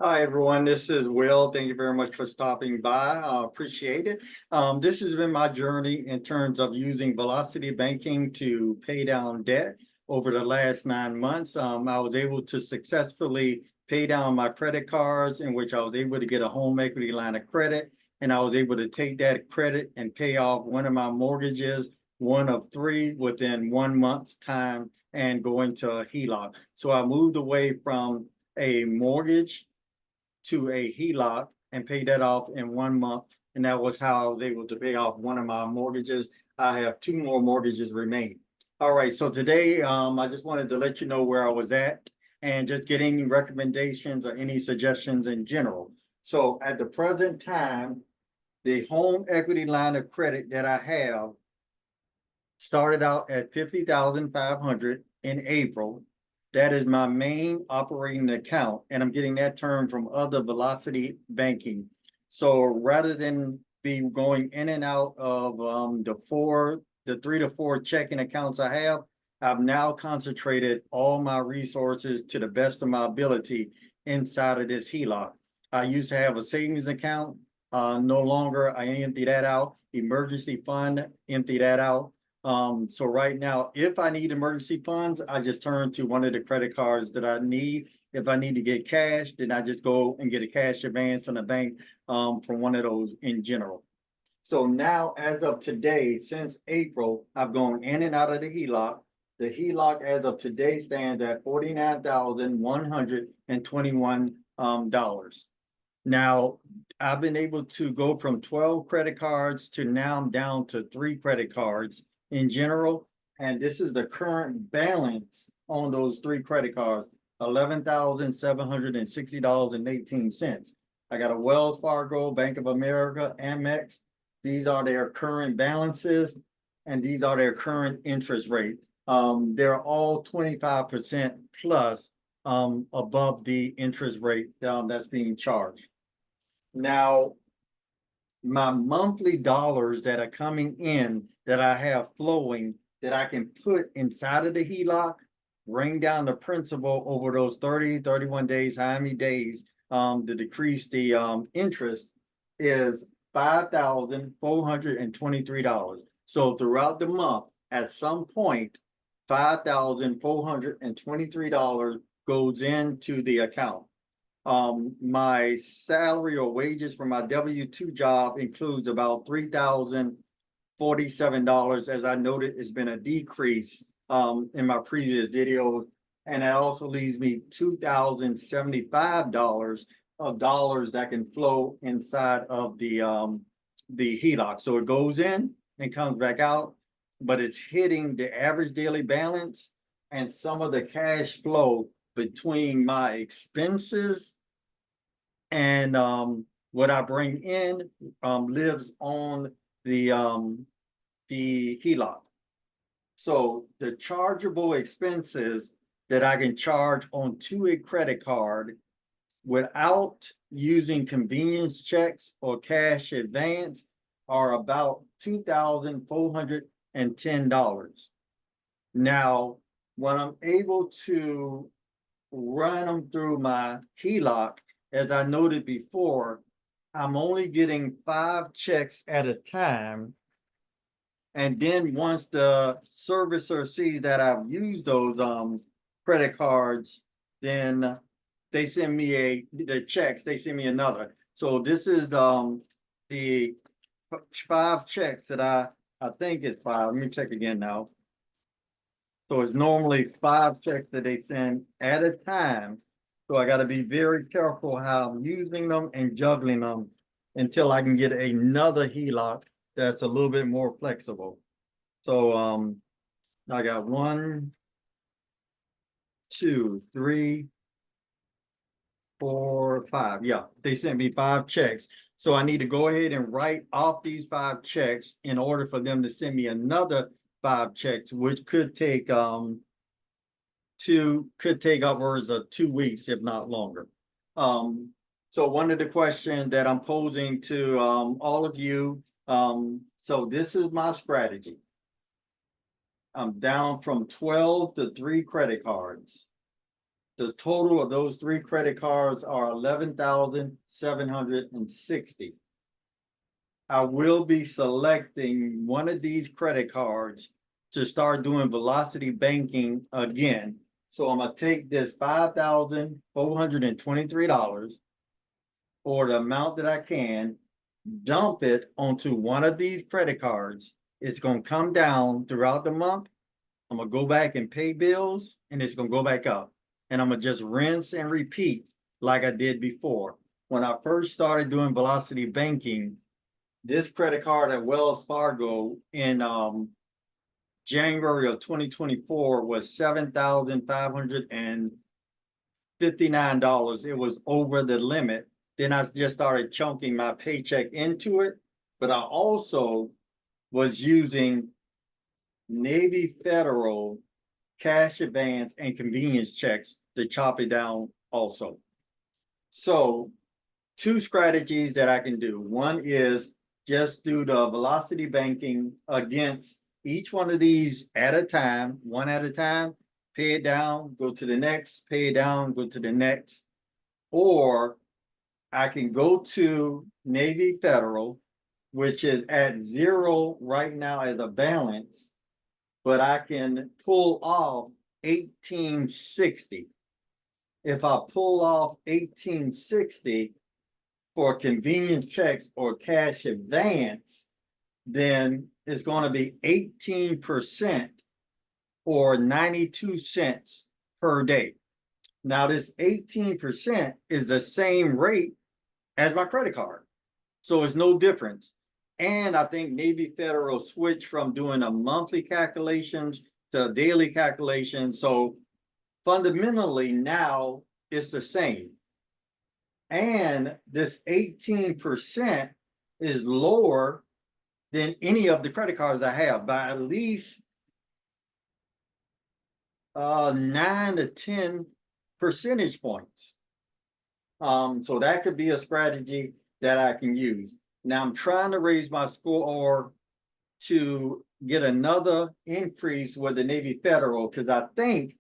Hi, everyone. This is Will. Thank you very much for stopping by. I appreciate it. This has been my journey in terms of using velocity banking to pay down debt over the last 9 months. I was able to successfully pay down my credit cards, in which I was able to get a home equity line of credit, and I was able to take that credit and pay off one of my mortgages, one of three, within 1 month's time, and go into a HELOC. So I moved away from a mortgage to a HELOC and pay that off in 1 month. And that was how I was able to pay off one of my mortgages. I have two more mortgages remaining. All right, so today I just wanted to let you know where I was at and just get any recommendations or any suggestions in general. So at the present time, the home equity line of credit that I have started out at 50,500 in April. That is my main operating account, and I'm getting that term from other velocity banking. So rather than be going in and out of the 3 to 4 checking accounts I have, I've now concentrated all my resources to the best of my ability inside of this HELOC. I used to have a savings account. No longer. I empty that out. Emergency fund, empty that out. So right now, if I need emergency funds, I just turn to one of the credit cards that I need. If I need to get cash, then I just go and get a cash advance from the bank, from one of those in general. So now, as of today, since April, I've gone in and out of the HELOC. The HELOC as of today stands at $49,121 dollars. Now, I've been able to go from 12 credit cards to now I'm down to 3 credit cards in general. And this is the current balance on those 3 credit cards, $11,760.18. I got a Wells Fargo, Bank of America, Amex. These are their current balances, and these are their current interest rate. They're all 25% plus above the interest rate that's being charged. Now, my monthly dollars that are coming in that I have flowing that I can put inside of the HELOC, bring down the principal over those 30, 31 days, how many days to decrease the interest is $5,423. So throughout the month, at some point, $5,423 goes into the account. My salary or wages for my W-2 job includes about $3,047. As I noted, it's been a decrease in my previous videos. And that also leaves me $2,075 of dollars that can flow inside of the HELOC. So it goes in and comes back out, but it's hitting the average daily balance and some of the cash flow between my expenses and what I bring in lives on the HELOC. So the chargeable expenses that I can charge onto a credit card without using convenience checks or cash advance are about $2,410. Now, when I'm able to run them through my HELOC, as I noted before, I'm only getting 5 checks at a time. And then once the servicer sees that I've used those credit cards, then they send me the checks, they send me another. So this is the 5 checks that I think it's 5. Let me check again now. So it's normally 5 checks that they send at a time. So I got to be very careful how I'm using them and juggling them until I can get another HELOC that's a little bit more flexible. So I got 1, 2, 3, 4, 5. Yeah, they sent me 5 checks. So I need to go ahead and write off these 5 checks in order for them to send me another 5 checks, which could take upwards of 2 weeks, if not longer. So one of the questions that I'm posing to all of you, so this is my strategy. I'm down from 12 to 3 credit cards. The total of those 3 credit cards are $11,760. I will be selecting one of these credit cards to start doing velocity banking again. So I'm gonna take this $5,423 or the amount that I can, dump it onto one of these credit cards. It's gonna come down throughout the month. I'm gonna go back and pay bills and it's gonna go back up. And I'm gonna just rinse and repeat like I did before. When I first started doing velocity banking, this credit card at Wells Fargo in January of 2024 was $7,559. It was over the limit. Then I just started chunking my paycheck into it, but I also was using Navy Federal cash advance and convenience checks to chop it down also. So 2 strategies that I can do. One is just do the velocity banking against each one of these at a time, one at a time, pay it down, go to the next, pay it down, go to the next. Or I can go to Navy Federal, which is at 0 right now as a balance, but I can pull off 1860. If I pull off 1860 for convenience checks or cash advance, then it's going to be 18% or 92 cents per day. Now, this 18% is the same rate as my credit card. So it's no difference. And I think Navy Federal switched from doing a monthly calculations to daily calculations. So fundamentally now it's the same. And this 18% is lower than any of the credit cards I have by at least 9 to 10 percentage points. So that could be a strategy that I can use. Now I'm trying to raise my score to get another increase with the Navy Federal because I think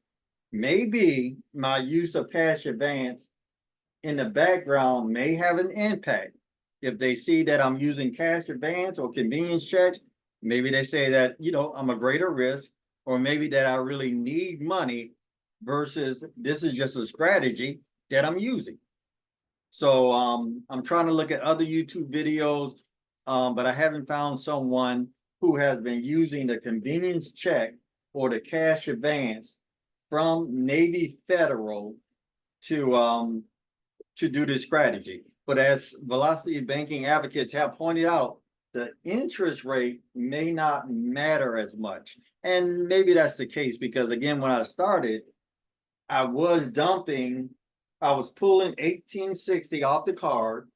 maybe my use of cash advance in the background may have an impact. If they see that I'm using cash advance or convenience checks, maybe they say that, you know, I'm a greater risk, or maybe that I really need money versus this is just a strategy that I'm using. So I'm trying to look at other YouTube videos, but I haven't found someone who has been using the convenience check or the cash advance from Navy Federal to do this strategy. But as velocity banking advocates have pointed out, the interest rate may not matter as much. And maybe that's the case because again, when I started, I was pulling 1860 off the card.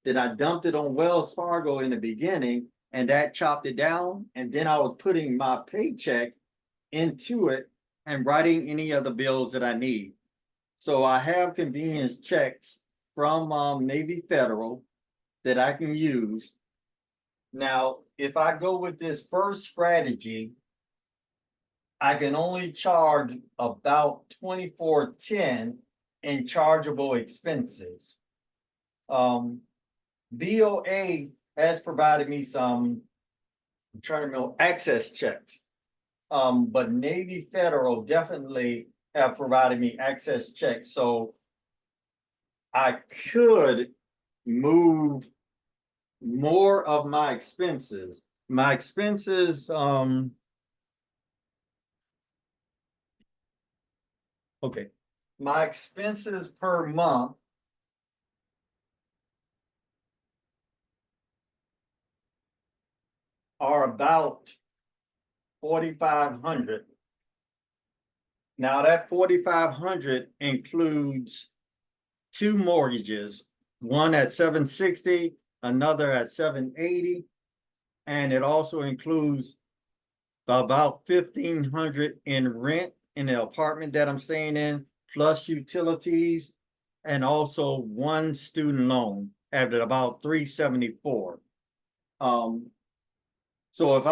Then I dumped it on Wells Fargo in the beginning and that chopped it down. And then I was putting my paycheck into it and writing any other bills that I need. So I have convenience checks from Navy Federal that I can use. Now, if I go with this first strategy, I can only charge about $24.10 in chargeable expenses. BOA has provided me some, I'm trying to remember, access checks. But Navy Federal definitely have provided me access checks. So I could move more of my expenses. My expenses, okay. My expenses per month are about $4,500. Now that $4,500 includes 2 mortgages, one at 760, another at 780, and it also includes about $1,500 in rent in the apartment that I'm staying in, plus utilities, and also 1 student loan at about $374. So if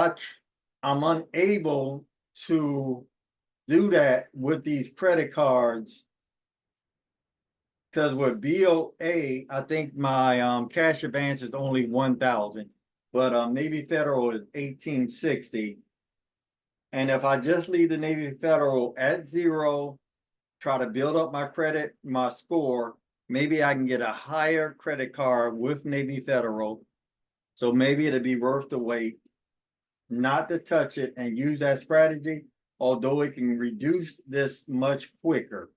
I'm unable to do that with these credit cards Because with BOA, I think my cash advance is only 1,000, but Navy Federal is 1860. And if I just leave the Navy Federal at 0, try to build up my credit, my score, maybe I can get a higher credit card with Navy Federal. So maybe it'd be worth the wait not to touch it and use that strategy, although it can reduce this much quicker.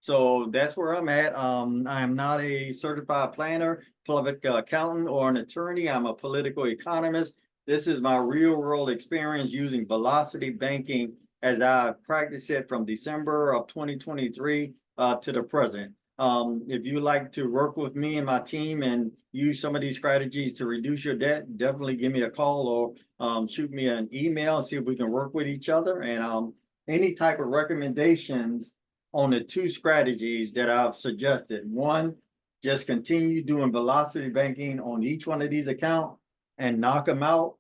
So that's where I'm at. I am not a certified planner, public accountant, or an attorney. I'm a political economist. This is my real world experience using velocity banking as I practice it from December of 2023 to the present. If you like to work with me and my team and use some of these strategies to reduce your debt, definitely give me a call or shoot me an email and see if we can work with each other. And any type of recommendations on the 2 strategies that I've suggested. One, just continue doing velocity banking on each one of these accounts and knock them out,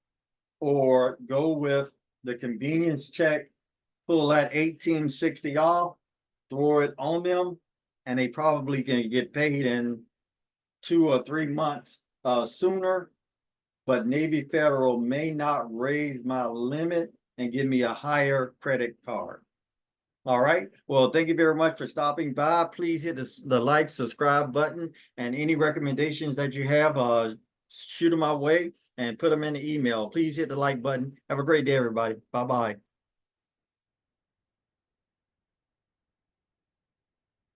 or go with the convenience check, pull that 1860 off, throw it on them, and they probably can get paid in 2 or 3 months sooner. But Navy Federal may not raise my limit and give me a higher credit card. All right. Well, thank you very much for stopping by. Please hit the like, subscribe button, and any recommendations that you have, shoot them my way and put them in the email. Please hit the like button. Have a great day, everybody. Bye-bye.